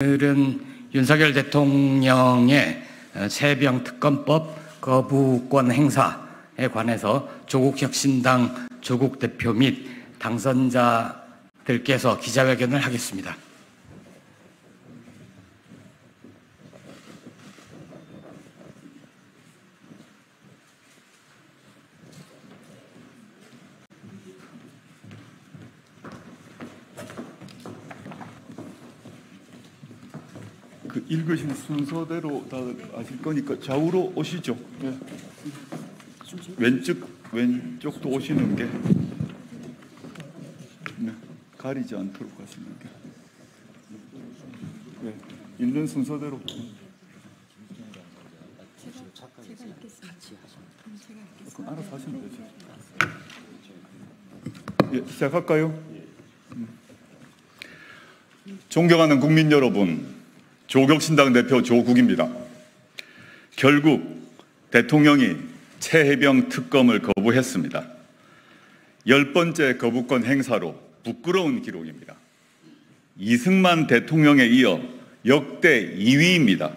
오늘은 윤석열 대통령의 최혜병 특검법 거부권 행사에 관해서 조국혁신당 조국 대표 및 당선자들께서 기자회견을 하겠습니다. 읽으신 순서대로 다 아실 거니까 좌우로 오시죠. 네. 왼쪽도 오시는 게 네. 가리지 않도록 하시는 게 네. 읽는 순서대로. 그럼 알아서 하시면 되죠. 예, 시작할까요? 존경하는 국민 여러분, 조국혁신당 대표 조국입니다. 결국 대통령이 최혜병 특검을 거부했습니다. 10번째 거부권 행사로 부끄러운 기록입니다. 이승만 대통령에 이어 역대 2위입니다.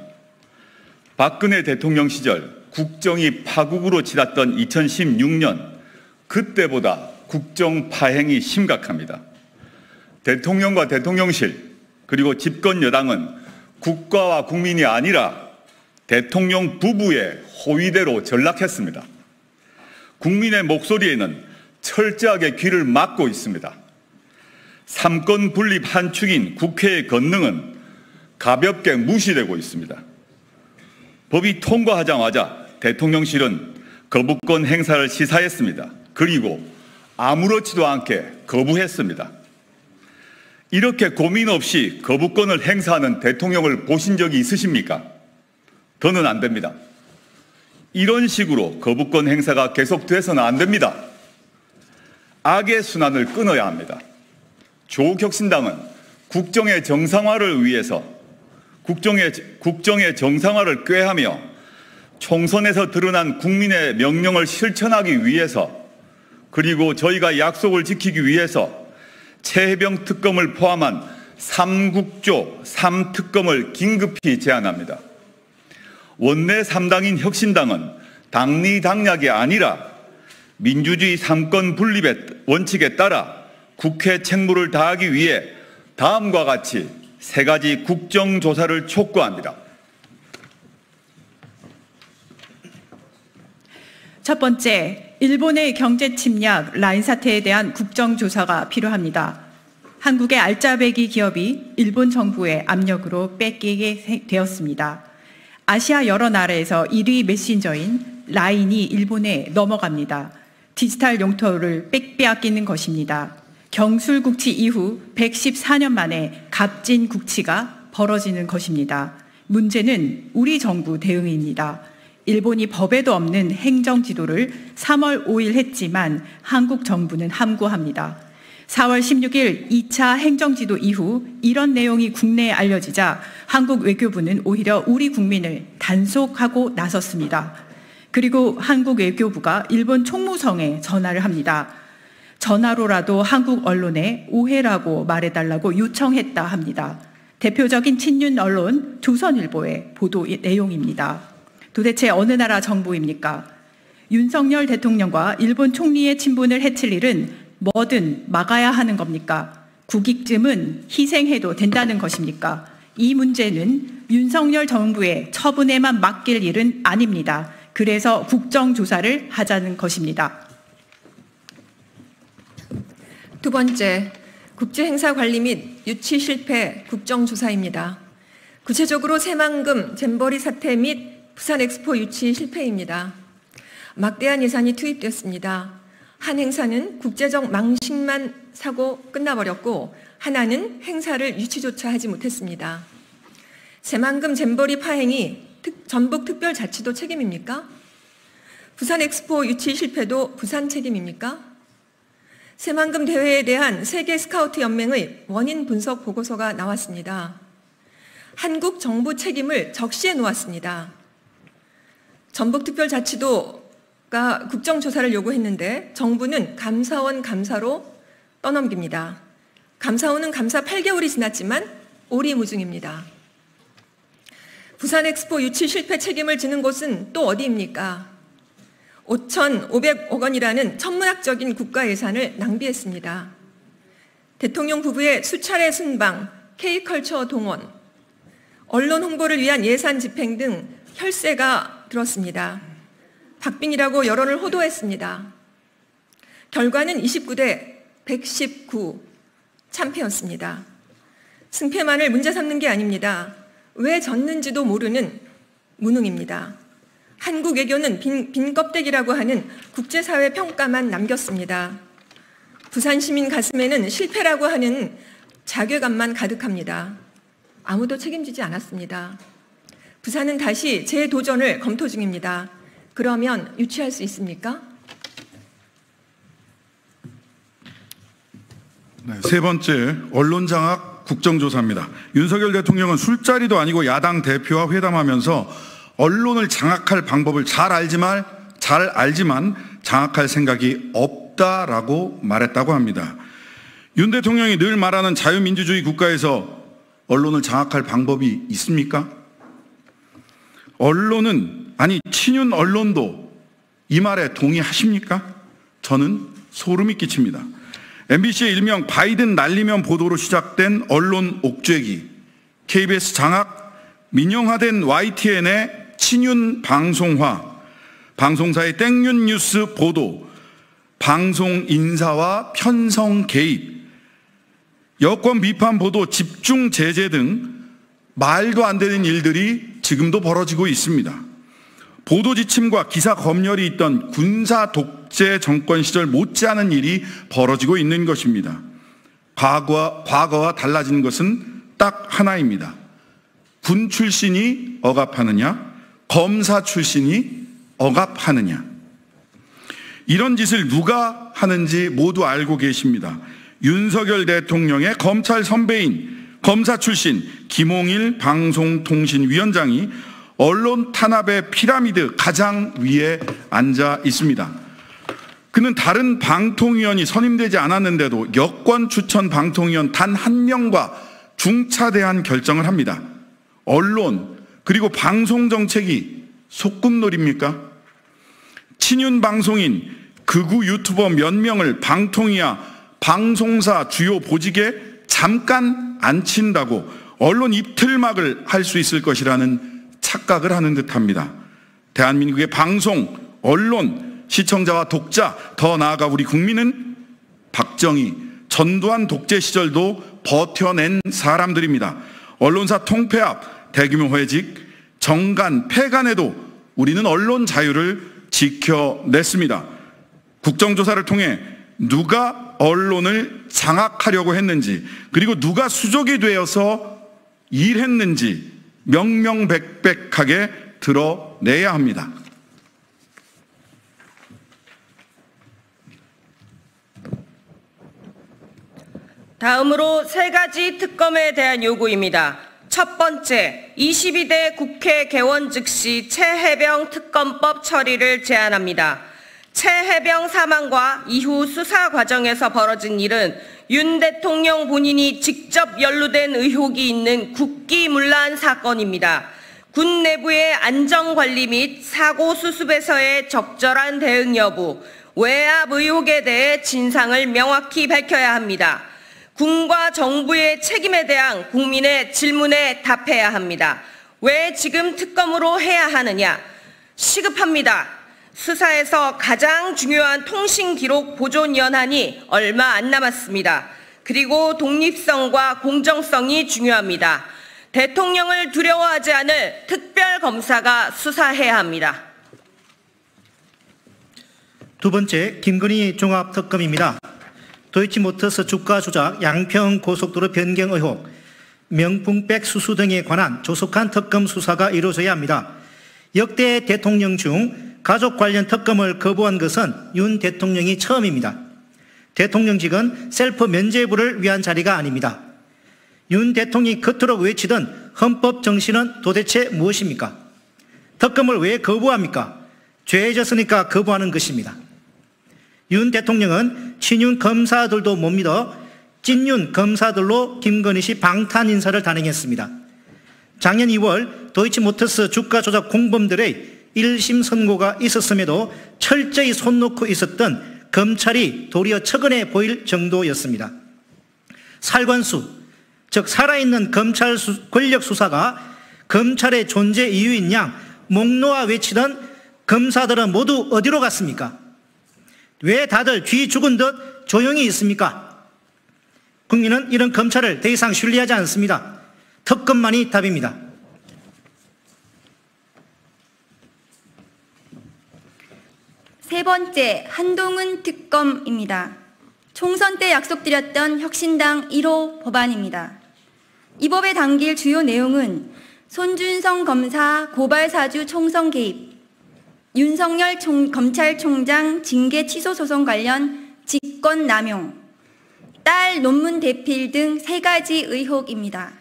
박근혜 대통령 시절 국정이 파국으로 치닫던 2016년, 그때보다 국정 파행이 심각합니다. 대통령과 대통령실 그리고 집권 여당은 국가와 국민이 아니라 대통령 부부의 호위대로 전락했습니다. 국민의 목소리에는 철저하게 귀를 막고 있습니다. 삼권 분립 한 축인 국회의 권능은 가볍게 무시되고 있습니다. 법이 통과하자마자 대통령실은 거부권 행사를 시사했습니다. 그리고 아무렇지도 않게 거부했습니다. 이렇게 고민 없이 거부권을 행사하는 대통령을 보신 적이 있으십니까? 더는 안 됩니다. 이런 식으로 거부권 행사가 계속돼서는 안 됩니다. 악의 순환을 끊어야 합니다. 조국혁신당은 국정의 정상화를 위해서 국정의 정상화를 꾀하며 총선에서 드러난 국민의 명령을 실천하기 위해서, 그리고 저희가 약속을 지키기 위해서 최혜병 특검을 포함한 3국조 3특검을 긴급히 제안합니다. 원내 3당인 혁신당은 당리당략이 아니라 민주주의 삼권 분립의 원칙에 따라 국회 책무를 다하기 위해 다음과 같이 3가지 국정조사를 촉구합니다. 첫 번째, 일본의 경제 침략 라인 사태에 대한 국정조사가 필요합니다. 한국의 알짜배기 기업이 일본 정부의 압력으로 뺏기게 되었습니다. 아시아 여러 나라에서 1위 메신저인 라인이 일본에 넘어갑니다. 디지털 용토를 빼앗기는 것입니다. 경술국치 이후 114년 만에 값진 국치가 벌어지는 것입니다. 문제는 우리 정부 대응입니다. 일본이 법에도 없는 행정지도를 3월 5일 했지만 한국 정부는 함구합니다. 4월 16일 2차 행정지도 이후 이런 내용이 국내에 알려지자 한국 외교부는 오히려 우리 국민을 단속하고 나섰습니다. 그리고 한국 외교부가 일본 총무성에 전화를 합니다. 전화로라도 한국 언론에 오해라고 말해달라고 요청했다 합니다. 대표적인 친윤 언론 조선일보의 보도 내용입니다. 도대체 어느 나라 정부입니까? 윤석열 대통령과 일본 총리의 친분을 해칠 일은 뭐든 막아야 하는 겁니까? 국익쯤은 희생해도 된다는 것입니까? 이 문제는 윤석열 정부의 처분에만 맡길 일은 아닙니다. 그래서 국정조사를 하자는 것입니다. 두 번째, 국제행사 관리 및 유치 실패 국정조사입니다. 구체적으로 새만금 잼버리 사태 및 부산 엑스포 유치 실패입니다. 막대한 예산이 투입됐습니다. 한 행사는 국제적 망신만 사고 끝나버렸고 하나는 행사를 유치조차 하지 못했습니다. 새만금 잼버리 파행이 전북특별자치도 책임입니까? 부산 엑스포 유치 실패도 부산 책임입니까? 새만금 대회에 대한 세계 스카우트 연맹의 원인 분석 보고서가 나왔습니다. 한국 정부 책임을 적시해 놓았습니다. 전북특별자치도가 국정조사를 요구했는데 정부는 감사원 감사로 떠넘깁니다. 감사원은 감사 8개월이 지났지만 오리무중입니다. 부산 엑스포 유치 실패 책임을 지는 곳은 또 어디입니까? 5,500억 원이라는 천문학적인 국가 예산을 낭비했습니다. 대통령 부부의 수차례 순방, K컬처 동원, 언론 홍보를 위한 예산 집행 등 혈세가 들었습니다. 박빙이라고 여론을 호도했습니다. 결과는 29대 119 참패였습니다. 승패만을 문제 삼는 게 아닙니다. 왜 졌는지도 모르는 무능입니다. 한국 외교는 빈 껍데기라고 하는 국제사회 평가만 남겼습니다. 부산 시민 가슴에는 실패라고 하는 자괴감만 가득합니다. 아무도 책임지지 않았습니다. 부산은 다시 재도전을 검토 중입니다. 그러면 유치할 수 있습니까? 네, 세 번째, 언론장악 국정조사입니다. 윤석열 대통령은 술자리도 아니고 야당 대표와 회담하면서 언론을 장악할 방법을 잘 알지만 장악할 생각이 없다라고 말했다고 합니다. 윤 대통령이 늘 말하는 자유민주주의 국가에서 언론을 장악할 방법이 있습니까? 언론은, 아니 친윤 언론도 이 말에 동의하십니까? 저는 소름이 끼칩니다. MBC의 일명 바이든 날리면 보도로 시작된 언론 옥죄기, KBS 장악, 민영화된 YTN의 친윤 방송화, 방송사의 땡윤 뉴스 보도, 방송 인사와 편성 개입, 여권 비판 보도 집중 제재 등 말도 안 되는 일들이 지금도 벌어지고 있습니다. 보도 지침과 기사 검열이 있던 군사 독재 정권 시절 못지않은 일이 벌어지고 있는 것입니다. 과거와 달라진 것은 딱 하나입니다. 군 출신이 억압하느냐, 검사 출신이 억압하느냐. 이런 짓을 누가 하는지 모두 알고 계십니다. 윤석열 대통령의 검찰 선배인 검사 출신 김홍일 방송통신위원장이 언론 탄압의 피라미드 가장 위에 앉아 있습니다. 그는 다른 방통위원이 선임되지 않았는데도 여권 추천 방통위원 단 한 명과 중차대한 결정을 합니다. 언론 그리고 방송 정책이 소꿉놀이입니까? 친윤 방송인 극우 유튜버 몇 명을 방통위와 방송사 주요 보직에 잠깐 앉힌다고 언론 입틀막을 할 수 있을 것이라는 착각을 하는 듯합니다. 대한민국의 방송, 언론, 시청자와 독자, 더 나아가 우리 국민은 박정희, 전두환 독재 시절도 버텨낸 사람들입니다. 언론사 통폐합, 대규모 회직, 정간, 폐간에도 우리는 언론 자유를 지켜냈습니다. 국정조사를 통해 누가 언론을 장악하려고 했는지, 그리고 누가 수족이 되어서 일했는지 명명백백하게 드러내야 합니다. 다음으로 세 가지 특검에 대한 요구입니다. 첫 번째, 22대 국회 개원 즉시 최혜병 특검법 처리를 제안합니다. 최혜병 사망과 이후 수사 과정에서 벌어진 일은 윤 대통령 본인이 직접 연루된 의혹이 있는 국기문란 사건입니다. 군 내부의 안전관리 및 사고 수습에서의 적절한 대응 여부, 외압 의혹에 대해 진상을 명확히 밝혀야 합니다. 군과 정부의 책임에 대한 국민의 질문에 답해야 합니다. 왜 지금 특검으로 해야 하느냐? 시급합니다. 수사에서 가장 중요한 통신기록 보존 연한이 얼마 안 남았습니다. 그리고 독립성과 공정성이 중요합니다. 대통령을 두려워하지 않을 특별검사가 수사해야 합니다. 두 번째, 김건희 종합특검입니다. 도이치모터스 주가 조작, 양평 고속도로 변경 의혹, 명품백 수수 등에 관한 조속한 특검 수사가 이루어져야 합니다. 역대 대통령 중 가족 관련 특검을 거부한 것은 윤 대통령이 처음입니다. 대통령직은 셀프 면죄부를 위한 자리가 아닙니다. 윤 대통령이 겉으로 외치던 헌법 정신은 도대체 무엇입니까? 특검을 왜 거부합니까? 죄졌으니까 거부하는 것입니다. 윤 대통령은 친윤 검사들도 못 믿어 찐윤 검사들로 김건희 씨 방탄 인사를 단행했습니다. 작년 2월 도이치모터스 주가 조작 공범들의 1심 선고가 있었음에도 철저히 손 놓고 있었던 검찰이 도리어 척은해 보일 정도였습니다. 살관수, 즉 살아있는 검찰 권력 수사가 검찰의 존재 이유인 양 목 놓아 외치던 검사들은 모두 어디로 갔습니까? 왜 다들 쥐 죽은 듯 조용히 있습니까? 국민은 이런 검찰을 더 이상 신뢰하지 않습니다. 특검만이 답입니다. 세 번째, 한동훈 특검입니다. 총선 때 약속드렸던 혁신당 1호 법안입니다. 이 법에 담길 주요 내용은 손준성 검사 고발 사주 총선 개입, 윤석열 검찰총장 징계 취소 소송 관련 직권 남용, 딸 논문 대필 등 3가지 의혹입니다.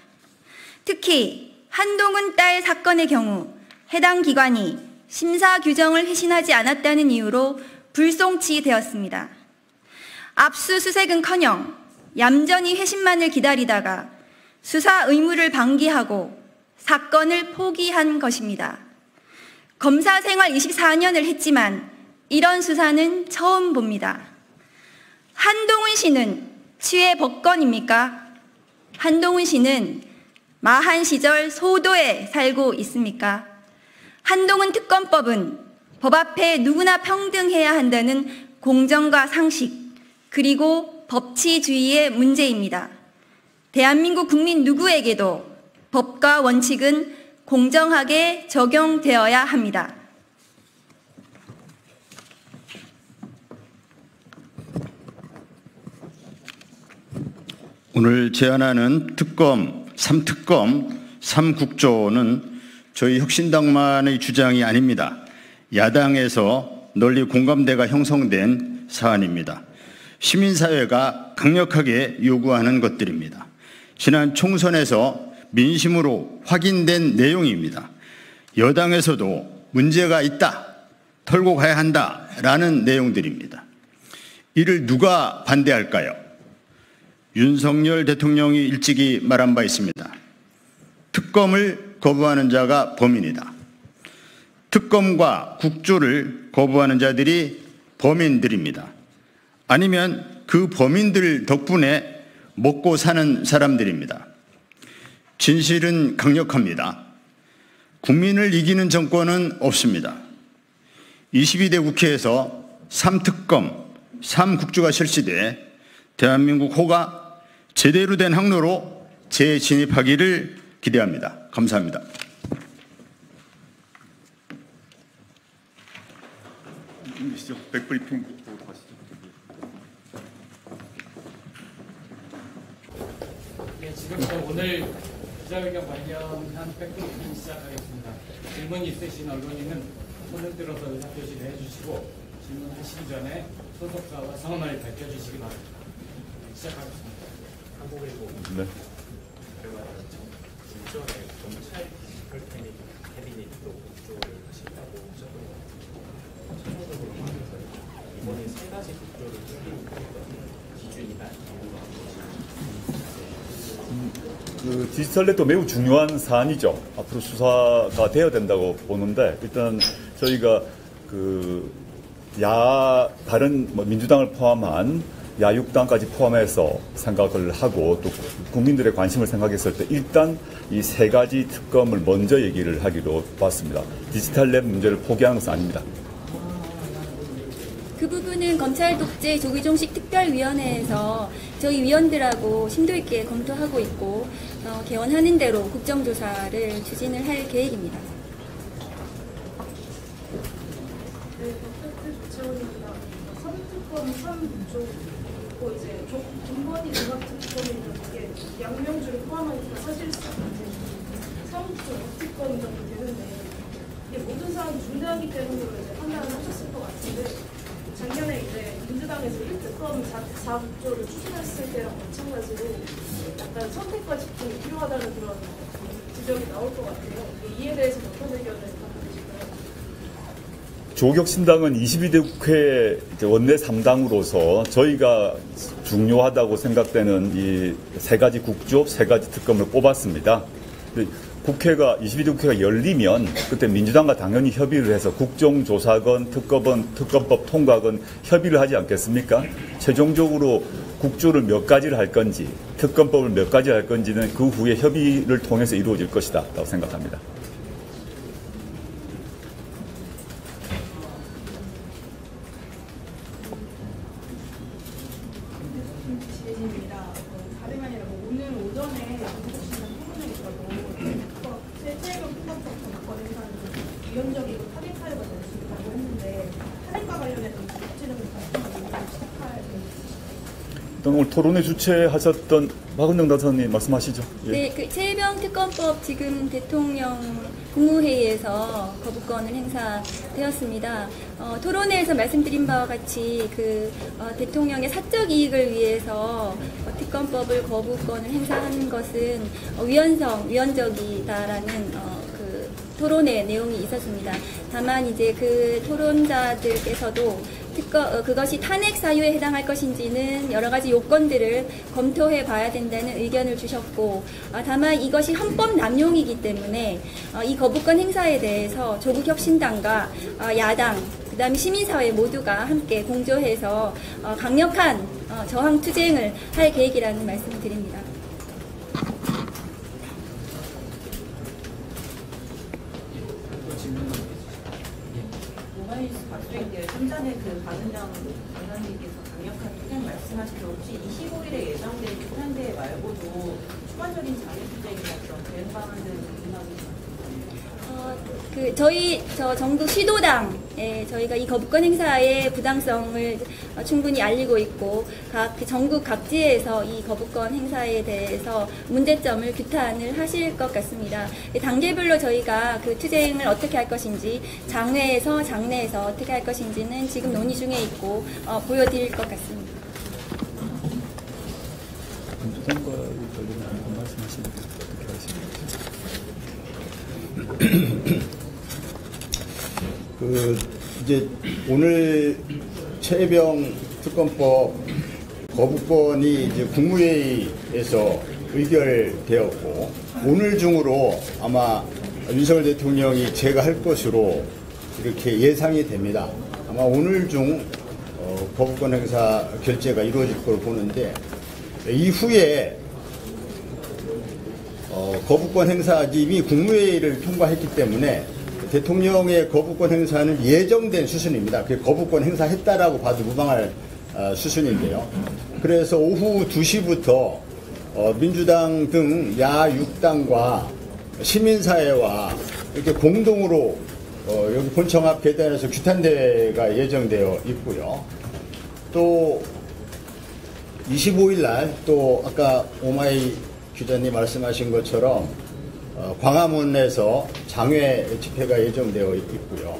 특히 한동훈 딸 사건의 경우 해당 기관이 심사 규정을 회신하지 않았다는 이유로 불송치되었습니다. 압수수색은커녕 얌전히 회신만을 기다리다가 수사 의무를 방기하고 사건을 포기한 것입니다. 검사 생활 24년을 했지만 이런 수사는 처음 봅니다. 한동훈 씨는 치외 법권입니까? 한동훈 씨는 마한 시절 소도에 살고 있습니까? 한동훈 특검법은 법 앞에 누구나 평등해야 한다는 공정과 상식, 그리고 법치주의의 문제입니다. 대한민국 국민 누구에게도 법과 원칙은 공정하게 적용되어야 합니다. 오늘 제안하는 특검, 3특검, 3국조는 저희 혁신당만의 주장이 아닙니다. 야당에서 널리 공감대가 형성된 사안입니다. 시민사회가 강력하게 요구하는 것들입니다. 지난 총선에서 민심으로 확인된 내용입니다. 여당에서도 문제가 있다, 털고 가야 한다라는 내용들입니다. 이를 누가 반대할까요? 윤석열 대통령이 일찍이 말한 바 있습니다. 특검을 거부하는 자가 범인이다. 특검과 국조를 거부하는 자들이 범인들입니다. 아니면 그 범인들 덕분에 먹고 사는 사람들입니다. 진실은 강력합니다. 국민을 이기는 정권은 없습니다. 22대 국회에서 3특검, 3국조가 실시돼 대한민국 호가 제대로 된 항로로 재진입하기를 기대합니다. 감사합니다. 백브리핑 가시죠. 네, 지금부터 오늘 기자회견 관련한 백브리핑 시작하겠습니다. 질문 있으신 언론인은 손을 들어서 의사표시를 해주시고 질문하시기 전에 소속사와 성함을 밝혀주시기 바랍니다. 시작하겠습니다. 한국일보. 네. 일전에 검찰 캐비닛도 국조를 하신다고 하셨거든요. 이번에 3가지 국조를 줄이는 기준이나 그 디지털 넷도 매우 중요한 사안이죠. 앞으로 수사가 되어야 된다고 보는데 일단 저희가 다른 민주당을 포함한 야육당까지 포함해서 생각을 하고 또 국민들의 관심을 생각했을 때 일단 이 3가지 특검을 먼저 얘기를 하기로 봤습니다. 디지털 넷 문제를 포기하는 것은 아닙니다. 그 부분은 검찰 독재 조기종식 특별위원회에서 저희 위원들하고 심도 있게 검토하고 있고 개원하는 대로 국정조사를 추진을 할 계획입니다. 네, 박태택 재원입니다. 3특검 3국조 그리고 이제 김건희 종합특검이 이렇게 양명주를 포함하니까 사실상 3국조 특검 정도 되는데 이게 모든 사안이 중대하기 때문에 이제 판단을 하셨을 것 같은데 작년에 이제 민주당에서 1특검 4국조를 추진했을 때랑 마찬가지로 약간 선택과 집중이 필요하다는 그런 지적이 나올 것 같아요. 이에 대해서 어떤 의견을 갖고 계실까요? 조국혁신당은 22대 국회 원내 3당으로서 저희가 중요하다고 생각되는 이 세 가지 국조, 세 가지 특검을 뽑았습니다. 국회가 22대 국회가 열리면 그때 민주당과 당연히 협의를 해서 국정조사건, 특검법 통과건 협의를 하지 않겠습니까? 최종적으로 국조를 몇 가지를 할 건지, 특검법을 몇 가지 할 건지는 그 후에 협의를 통해서 이루어질 것이다 라고 생각합니다. 위헌적이고 타겟 사유가 될 수 있다고 했는데 타겟과 관련해서 구체적인 말씀을 시작할 오늘 토론회 주최하셨던 박은영 당사님 말씀하시죠. 예. 네, 그 최혜병 특검법 지금 대통령 국무회의에서 거부권을 행사되었습니다. 토론회에서 말씀드린 바와 같이 대통령의 사적 이익을 위해서 특검법을 거부권을 행사하는 것은 위헌적이다라는 토론회 내용이 있었습니다. 다만 이제 그 토론자들께서도 그것이 탄핵 사유에 해당할 것인지는 여러 가지 요건들을 검토해 봐야 된다는 의견을 주셨고, 다만 이것이 헌법 남용이기 때문에 이 거부권 행사에 대해서 조국혁신당과 야당, 그다음에 시민사회 모두가 함께 공조해서 강력한 저항 투쟁을 할 계획이라는 말씀을 드립니다. 좀 전에 박은영 장관님께서 강력한 투쟁 말씀하신 게 혹시 25일에 예정된 국한대 말고도 추가적인 자유 투쟁이나 그런 대응 방안들을 논의하고 있습니다. 저희 정부 시도당에 저희가 이 거부권 행사의 부당성을 충분히 알리고 있고 전국 각지에서 이 거부권 행사에 대해서 문제점을 규탄을 하실 것 같습니다. 단계별로 저희가 그 투쟁을 어떻게 할 것인지 장내에서 어떻게 할 것인지는 지금 논의 중에 있고 보여드릴 것 같습니다. 민주당과 관련한 말씀하시는 어떻게 하시는지. 이제 오늘 최혜병 특검법 거부권이 이제 국무회의에서 의결되었고, 오늘 중으로 아마 윤석열 대통령이 제거할 것으로 이렇게 예상이 됩니다. 아마 오늘 중 거부권 행사 결재가 이루어질 걸로 보는데, 이후에 거부권 행사 이미 국무회의를 통과했기 때문에 대통령의 거부권 행사는 예정된 수순입니다. 그 거부권 행사했다라고 봐도 무방할 수순인데요. 그래서 오후 2시부터 민주당 등 야6당과 시민사회와 이렇게 공동으로 여기 본청 앞 계단에서 규탄대회가 예정되어 있고요. 또 25일 날 또 아까 오마이 기자님 말씀하신 것처럼 광화문에서 장외 집회가 예정되어 있고요.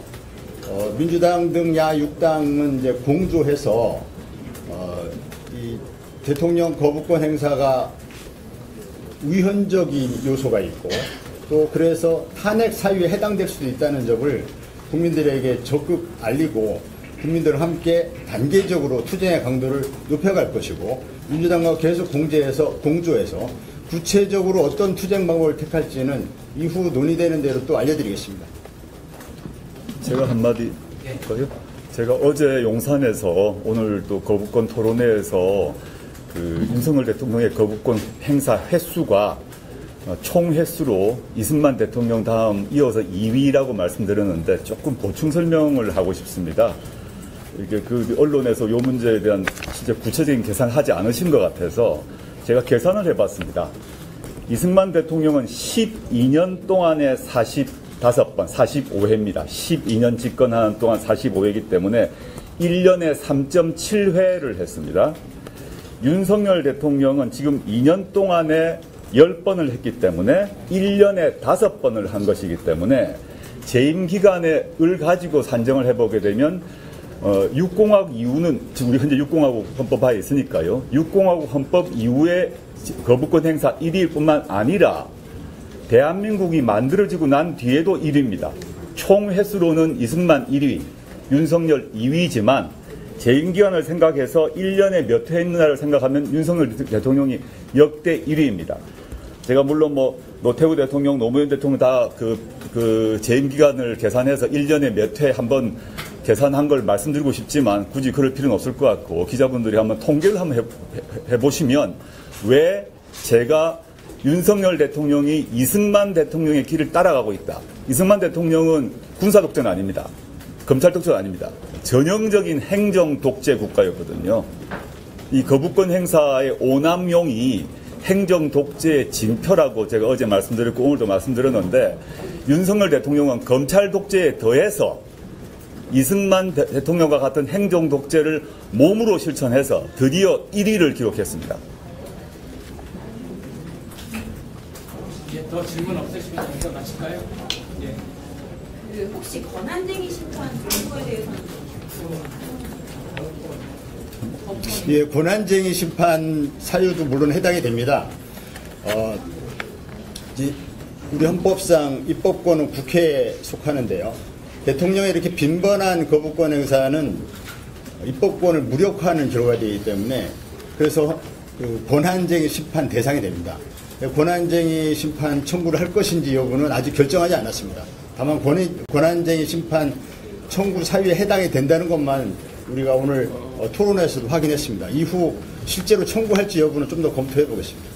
민주당 등 야6당은 이제 공조해서 이 대통령 거부권 행사가 위헌적인 요소가 있고, 또 그래서 탄핵 사유에 해당될 수도 있다는 점을 국민들에게 적극 알리고 국민들과 함께 단계적으로 투쟁의 강도를 높여갈 것이고, 민주당과 계속 공조해서 구체적으로 어떤 투쟁 방법을 택할지는 이후 논의되는 대로 또 알려드리겠습니다. 제가 한마디 할까요? 제가 어제 용산에서 오늘 또 거부권 토론회에서 윤석열 대통령의 거부권 행사 횟수가 총 횟수로 이승만 대통령 다음 이어서 2위라고 말씀드렸는데 조금 보충 설명을 하고 싶습니다. 이게 언론에서 이 문제에 대한 진짜 구체적인 계산을 하지 않으신 것 같아서 제가 계산을 해봤습니다. 이승만 대통령은 12년 동안에 45번, 45회입니다. 12년 집권하는 동안 45회이기 때문에 1년에 3.7회를 했습니다. 윤석열 대통령은 지금 2년 동안에 10번을 했기 때문에 1년에 5번을 한 것이기 때문에 재임 기간을 가지고 산정을 해보게 되면 6공화국 이후는 지금 우리 현재 6공화국 헌법하에 있으니까요. 6공화국 헌법 이후에 거부권 행사 1위일 뿐만 아니라 대한민국이 만들어지고 난 뒤에도 1위입니다. 총 횟수로는 이승만 1위, 윤석열 2위지만 재임 기간을 생각해서 1년에 몇 회 했느냐를 생각하면 윤석열 대통령이 역대 1위입니다. 제가 물론 뭐 노태우 대통령, 노무현 대통령 다 그 재임 기간을 계산해서 1년에 몇 회 한번 계산한 걸 말씀드리고 싶지만 굳이 그럴 필요는 없을 것 같고 기자분들이 한번 통계를 한번 해보시면 왜 제가 윤석열 대통령이 이승만 대통령의 길을 따라가고 있다. 이승만 대통령은 군사 독재는 아닙니다. 검찰 독재는 아닙니다. 전형적인 행정 독재 국가였거든요. 이 거부권 행사의 오남용이 행정 독재의 징표라고 제가 어제 말씀드렸고 오늘도 말씀드렸는데 윤석열 대통령은 검찰 독재에 더해서 이승만 대통령과 같은 행정 독재를 몸으로 실천해서 드디어 1위를 기록했습니다. 예, 더 질문 없으시면 여기서 마칠까요? 예. 그 혹시 권한쟁의 심판 정도에 대해서는 예, 권한쟁의 심판 사유도 물론 해당이 됩니다. 우리 헌법상 입법권은 국회에 속하는데요. 대통령의 이렇게 빈번한 거부권 행사는 입법권을 무력화하는 결과가 되기 때문에 그래서 그 권한쟁의 심판 대상이 됩니다. 권한쟁의 심판 청구를 할 것인지 여부는 아직 결정하지 않았습니다. 다만 권한쟁의 심판 청구 사유에 해당이 된다는 것만 우리가 오늘 토론에서도 확인했습니다. 이후 실제로 청구할지 여부는 좀 더 검토해 보겠습니다.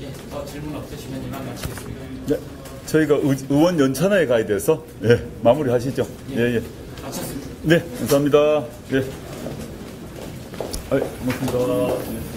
예, 더 질문 없으시면 이만 마치겠습니다. 네, 저희가 의원 연찬회에 가야 돼서 예, 마무리하시죠. 예, 예. 마쳤습니다. 네, 감사합니다. 예. 고맙습니다. 예.